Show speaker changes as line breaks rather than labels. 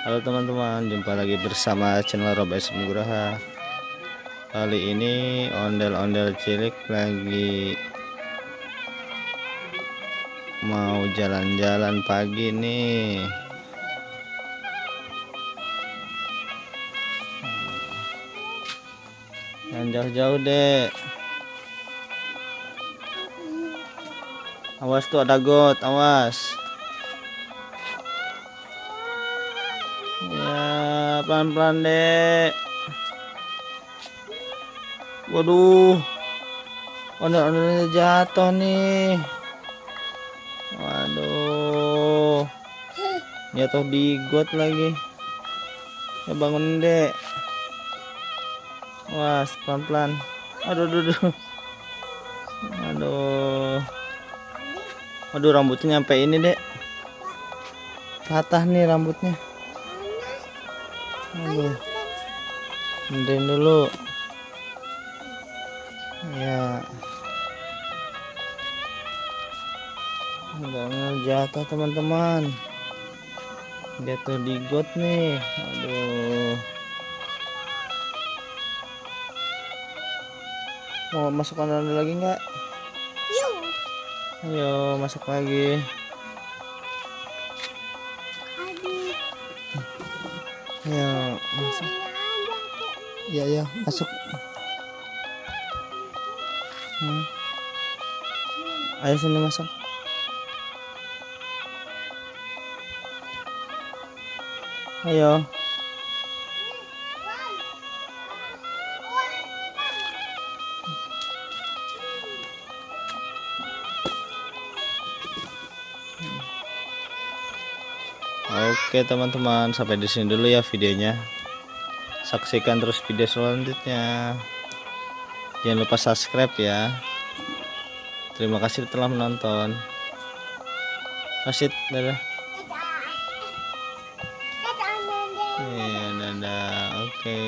Halo teman-teman, jumpa lagi bersama channel Robes Nugraha. Kali ini ondel-ondel cilik lagi mau jalan-jalan pagi nih. Jangan jauh-jauh dek. Awas tuh ada got, awas. Ya, pelan-pelan dek. Waduh, ondel-ondelnya jatuh nih. Waduh, jatuh di got lagi. Ya bangun dek. Awas, pelan-pelan. Aduh, aduh, aduh. Aduh. Aduh, rambutnya nyampe ini dek. Patah nih rambutnya. Aduh, benerin dulu ya. Jangan jatuh teman-teman, jatuh di got nih. Aduh, mau masuk ondel lagi nggak? Ayo masuk lagi. Ayo masuk. Ya ya masuk. Ayo sini masuk. Ayo. Oke teman-teman, sampai di sini dulu ya videonya. Saksikan terus video selanjutnya. Jangan lupa subscribe ya. Terima kasih telah menonton. Masih dadah. Iya, dadah. Oke.